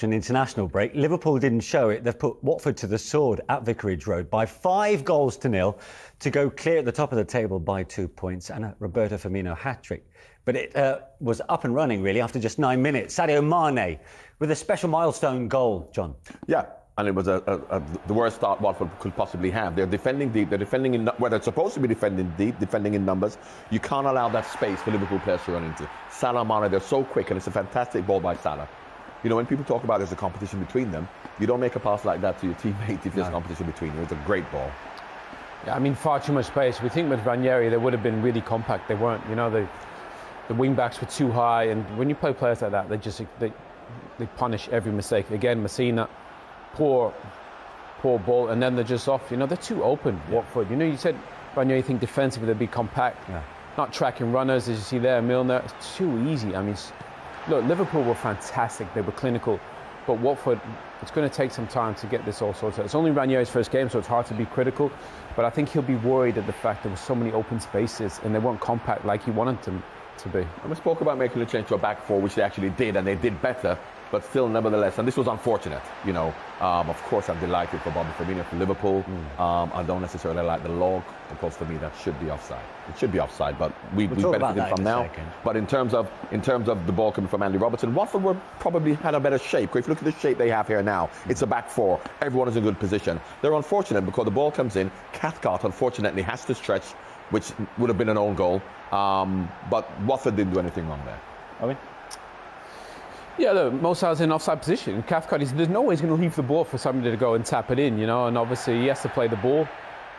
An international break. Liverpool didn't show it. They've put Watford to the sword at Vicarage Road by 5-0 to go clear at the top of the table by 2 points and a Roberto Firmino hat-trick. But it was up and running, really, after just 9 minutes. Sadio Mane with a special milestone goal, John. Yeah, and it was the worst start Watford could possibly have. They're defending deep. They're defending in where they're supposed to be defending deep, defending in numbers. You can't allow that space for Liverpool players to run into. Salah, Mane, they're so quick, and it's a fantastic ball by Salah. You know, when people talk about there's a competition between them, you don't make a pass like that to your teammate if there's competition between you. It's a great ball. Yeah, I mean, far too much space. We think with Ranieri, they would have been really compact. They weren't. You know, the wing backs were too high, and when you play players like that, they punish every mistake. Again, Messina, poor ball, and then they're just off. You know, they're too open. Yeah. Watford. You know, you said Ranieri think defensively they'd be compact, not tracking runners as you see there. Milner, it's too easy. I mean. Look, Liverpool were fantastic. They were clinical. But Watford, it's going to take some time to get this all sorted out. It's only Ranieri's first game, so it's hard to be critical. But I think he'll be worried at the fact there were so many open spaces and they weren't compact like he wanted them to be. And we spoke about making a change to a back four, which they actually did, and they did better. But still, nevertheless, and this was unfortunate, you know. Of course, I'm delighted for Bobby Firmino for Liverpool. I don't necessarily like the law, because for me that should be offside. It should be offside, but we benefited from now. But in terms of the ball coming from Andy Robertson, Watford were probably had a better shape. If you look at the shape they have here now, it's a back four. Everyone is in good position. They're unfortunate because the ball comes in. Cathcart, unfortunately, has to stretch, which would have been an own goal. But Watford didn't do anything wrong there. I mean. Yeah, look, Mo Salah's in offside position. Cathcart, there's no way he's going to leave the ball for somebody to go and tap it in, you know, and obviously he has to play the ball,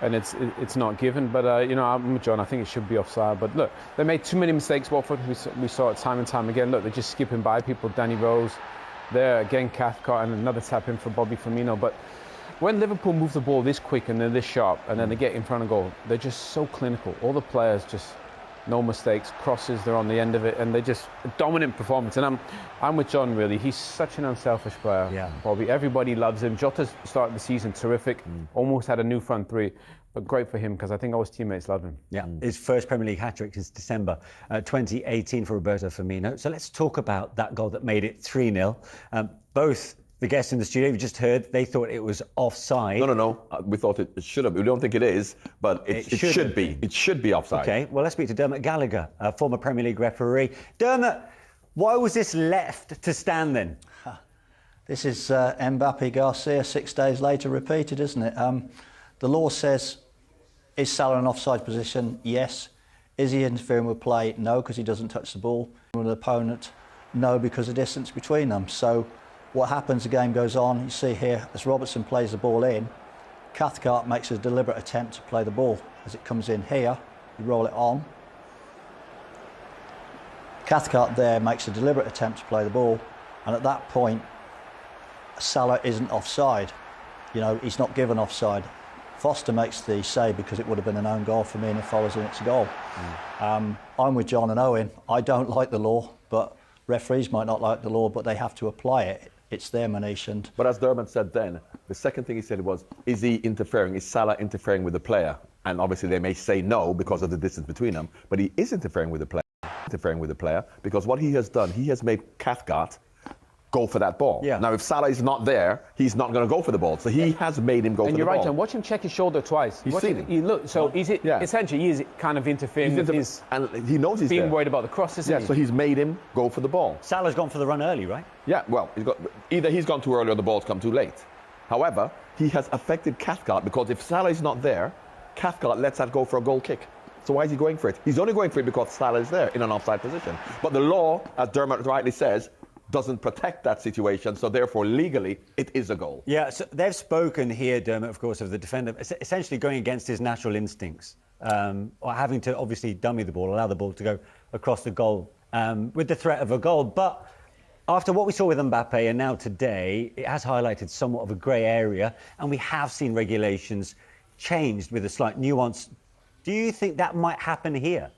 and it's not given. But, you know, I'm with John, I think it should be offside. But look, they made too many mistakes, Watford. We saw it time and time again. Look, they're just skipping by people. Danny Rose there, again, Cathcart, and another tap in for Bobby Firmino. But when Liverpool move the ball this quick and they're this sharp, and then they get in front of goal, they're just so clinical. All the players just... no mistakes, crosses, they're on the end of it, and they just a dominant performance. And I'm with John, really. He's such an unselfish player, Bobby. Everybody loves him. Jota's started the season terrific, almost had a new front three, but great for him because I think all his teammates love him. Yeah, his first Premier League hat-trick since December 2018 for Roberto Firmino. So let's talk about that goal that made it 3-0. Both the guests in the studio, we just heard, they thought it was offside. No. We thought it should have. We don't think it is, but it should be. It should be offside. OK, well, let's speak to Dermot Gallagher, a former Premier League referee. Dermot, why was this left to stand then? This is Mbappe Garcia 6 days later repeated, isn't it? The law says, is Salah in offside position? Yes. Is he interfering with play? No, because he doesn't touch the ball. With an opponent? No, because of the distance between them. So what happens, the game goes on, you see here, as Robertson plays the ball in, Cathcart makes a deliberate attempt to play the ball. As it comes in here, you roll it on. Cathcart there makes a deliberate attempt to play the ball, and at that point, Salah isn't offside. You know, he's not given offside. Foster makes the save because it would have been an own goal for me, and it follows in its goal. I'm with John and Owen. I don't like the law, but referees might not like the law, but they have to apply it. It's their Manish. But as Dermot said then, the second thing he said was, is he interfering? Is Salah interfering with the player? And obviously they may say no because of the distance between them, but he is interfering with the player, because what he has done, he has made Cathcart go for that ball. Yeah. Now, if Salah is not there, he's not going to go for the ball. So he has made him go for the ball. And you're right, John. Watch him check his shoulder twice. He's seen him. So essentially, he is kind of interfering with his... And he knows he's being worried about the cross, isn't he? So he's made him go for the ball. Salah's gone for the run early, right? Yeah, well, either he's gone too early or the ball's come too late. However, he has affected Cathcart, because if Salah is not there, Cathcart lets that go for a goal kick. So why is he going for it? He's only going for it because Salah is there in an offside position. But the law, as Dermot rightly says, doesn't protect that situation, so therefore legally it is a goal. Yeah, so they've spoken here, Dermot, of course, of the defender essentially going against his natural instincts, or having to obviously dummy the ball, allow the ball to go across the goal with the threat of a goal. But after what we saw with Mbappe and now today, it has highlighted somewhat of a grey area, and we have seen regulations changed with a slight nuance. Do you think that might happen here?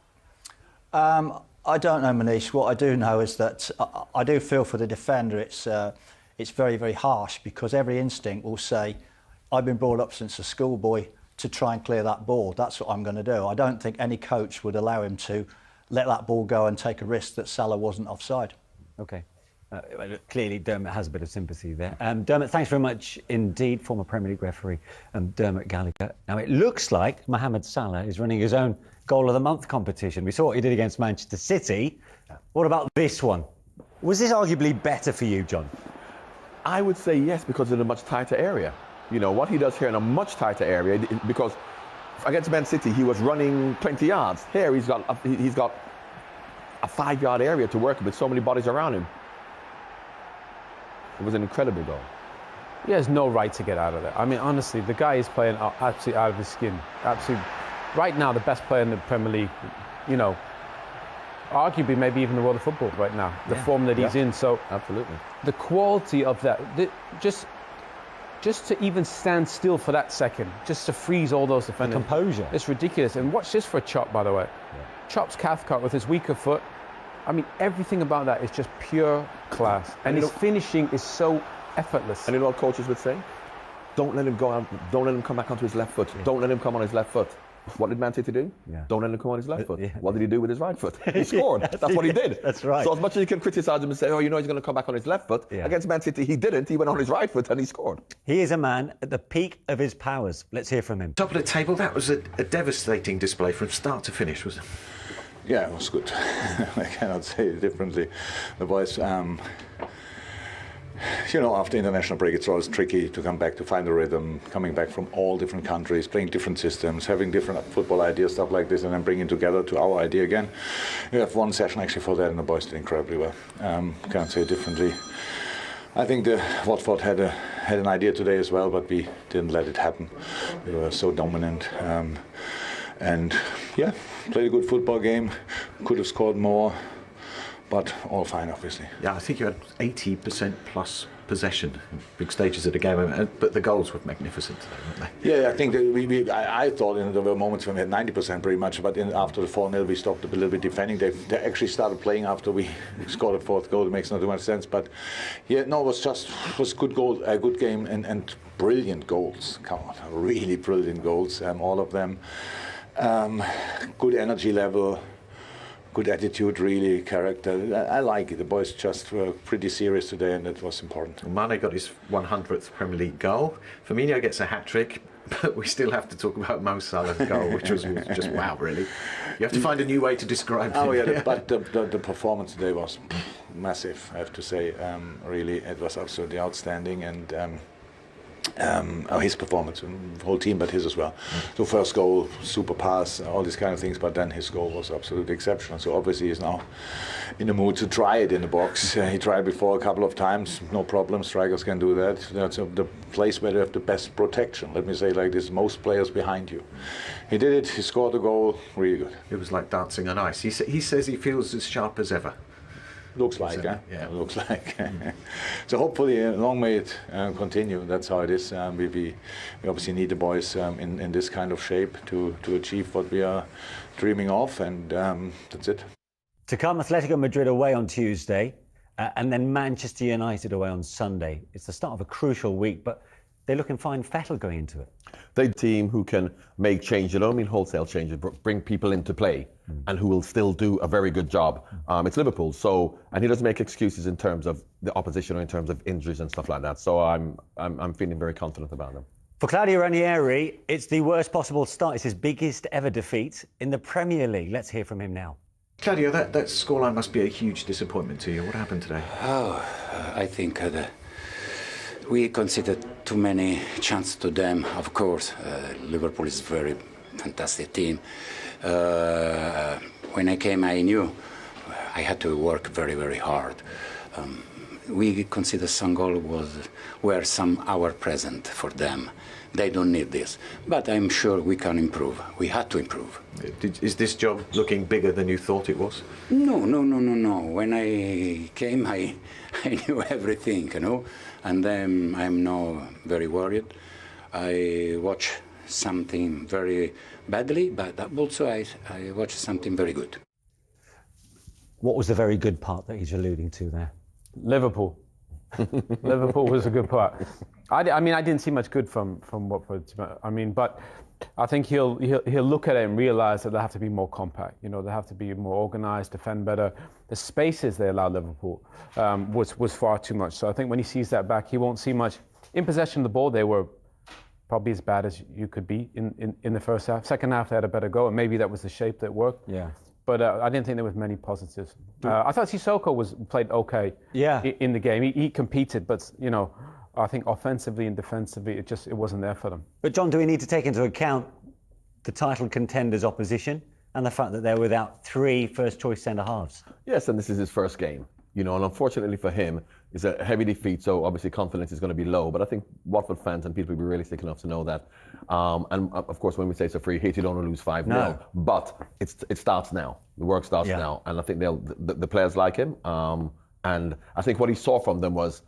I don't know, Manish. What I do know is that I do feel for the defender. It's very, very harsh, because every instinct will say, I've been brought up since a schoolboy to try and clear that ball. That's what I'm going to do. I don't think any coach would allow him to let that ball go and take a risk that Salah wasn't offside. OK. Clearly, Dermot has a bit of sympathy there. Dermot, thanks very much indeed, former Premier League referee Dermot Gallagher. Now, it looks like Mohamed Salah is running his own Goal of the Month competition. We saw what he did against Manchester City. What about this one? Was this arguably better for you, John? I would say yes, because in a much tighter area. You know, what he does here in a much tighter area, because against Man City, he was running 20 yards. Here, he's got a 5-yard area to work with so many bodies around him. It was an incredible goal. He has no right to get out of there. I mean, honestly, the guy is playing absolutely out of his skin. Absolutely. Right now, the best player in the Premier League, you know, arguably maybe even the world of football right now, the form that he's in. So absolutely. The quality of that, just to even stand still for that second, just to freeze all those defenders. The composure. It's ridiculous. And watch this for Chop, by the way. Chop's Cathcart with his weaker foot. I mean, everything about that is just pure class. And his finishing is so effortless. And you know what coaches would say? Don't let him go out. Don't let him come back onto his left foot. Don't let him come on his left foot. What did Man City do? Don't let him come on his left foot. What did he do with his right foot? He scored. That's what he did. That's right. So as much as you can criticize him and say, oh, you know he's going to come back on his left foot, against Man City he didn't. He went on his right foot and he scored. He is a man at the peak of his powers. Let's hear from him. Top of the table, that was a devastating display from start to finish, wasn't it? Yeah, it was good. I cannot say it differently. The boys, you know, after international break, it's always tricky to come back, to find a rhythm, coming back from all different countries, playing different systems, having different football ideas, stuff like this, and then bringing together to our idea again. We have one session actually for that, and the boys did incredibly well. Can't say it differently. I think the Watford had an idea today as well, but we didn't let it happen. We were so dominant. And yeah, played a good football game, could have scored more, but all fine, obviously. Yeah, I think you had 80% plus possession in big stages of the game, but the goals were magnificent today, weren't they? Yeah, I think that I thought there were moments when we had 90% pretty much, but after the 4-0 we stopped a little bit defending. They actually started playing after we scored a fourth goal. It makes not too much sense, but yeah, no, it was good goal, a good game, and brilliant goals. Come on, really brilliant goals, all of them. Good energy level, good attitude, really, character. I like it. The boys just were pretty serious today, and that was important. Mane got his 100th Premier League goal. Firmino gets a hat-trick, but we still have to talk about Mo Salah's goal, which was just wow, really. You have to find a new way to describe it. Oh, yeah, but the performance today was massive, I have to say. Really, it was absolutely outstanding, and his performance, the whole team, but his as well. So first goal, super pass, all these kind of things, but then his goal was absolutely exceptional. So obviously he's now in the mood to try it in the box. He tried before a couple of times, no problem, strikers can do that. That's the place where they have the best protection, let me say like this, most players behind you. He did it, he scored a goal, really good. It was like dancing on ice. He says he feels as sharp as ever. Looks like, yeah. Looks like. So hopefully, long may it continue. That's how it is. We obviously need the boys in this kind of shape to achieve what we are dreaming of, and that's it. To come, Atletico Madrid away on Tuesday, and then Manchester United away on Sunday. It's the start of a crucial week, but they're looking fine fettle going into it. They're a team who can make changes. I don't mean wholesale changes, but bring people into play and who will still do a very good job. It's Liverpool, and he doesn't make excuses in terms of the opposition or in terms of injuries and stuff like that. So I'm feeling very confident about them. For Claudio Ranieri, it's the worst possible start. It's his biggest ever defeat in the Premier League. Let's hear from him now. Claudio, that scoreline must be a huge disappointment to you. What happened today? Oh, I think we conceded too many chances to them. Of course, Liverpool is a very fantastic team. When I came, I knew I had to work very, very hard. We consider some goals were some hour present for them. They don't need this, but I'm sure we can improve. We had to improve. Is this job looking bigger than you thought it was? No. When I came, I knew everything, and then I'm now very worried. I watch something very badly, but also I watch something very good. What was the very good part that he's alluding to there? Liverpool. Liverpool was a good part. I mean, I didn't see much good from Watford. I mean, but I think he'll look at it and realise that they have to be more compact. You know, they have to be more organised, defend better. The spaces they allowed Liverpool was far too much. So I think when he sees that back, he won't see much. In possession of the ball, they were probably as bad as you could be in the first half. Second half, they had a better go, and maybe that was the shape that worked. Yeah. But I didn't think there was many positives. I thought Sissoko played okay. Yeah. In the game, he competed, but you know, I think offensively and defensively, it wasn't there for them. But John, do we need to take into account the title contenders' opposition and the fact that they're without 3 first-choice centre-halves? Yes, and this is his first game. You know, and unfortunately for him, it's a heavy defeat, so obviously confidence is going to be low. But I think Watford fans and people will be realistic enough to know that. And of course, when we say it's a free hit, you don't want to lose 5-0. No. But it starts now. The work starts now. And I think the players like him. And I think what he saw from them was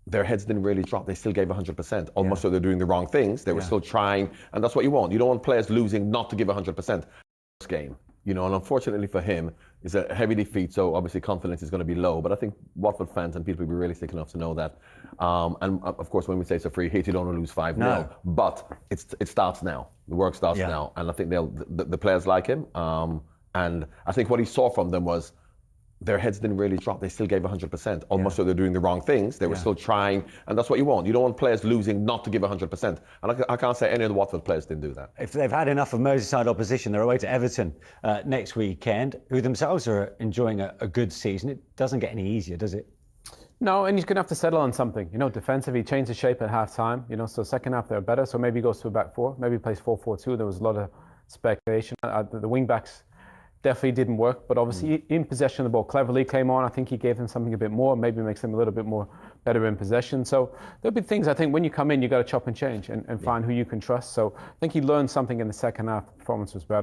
their heads didn't really drop. They still gave 100%. Almost so they're doing the wrong things. They were still trying. And that's what you want. You don't want players losing not to give 100%. Game. You know, and unfortunately for him, it's a heavy defeat, so obviously confidence is going to be low. But I think Watford fans and people will be realistic enough to know that. And of course, when we say it's a free hit, you don't want to lose 5-0. No. But it starts now. The work starts now. And I think the players like him. And I think what he saw from them was their heads didn't really drop. They still gave 100%. Almost so they're doing the wrong things. They were still trying. And that's what you want. You don't want players losing not to give 100%. And I can't say any of the Watford players didn't do that. If they've had enough of Merseyside opposition, they're away to Everton next weekend, who themselves are enjoying a good season. It doesn't get any easier, does it? No, and he's going to have to settle on something. You know, defensively, change the shape at half-time. You know, so second half they're better. So maybe he goes to a back 4. Maybe he plays 4-4-2. There was a lot of speculation. The wing-backs definitely didn't work, but obviously in possession of the ball cleverly came on. I think he gave them something a bit more, maybe makes them a little bit more better in possession. So there'll be things, I think, when you come in, you got to chop and change and find who you can trust. So I think he learned something in the second half. The performance was better.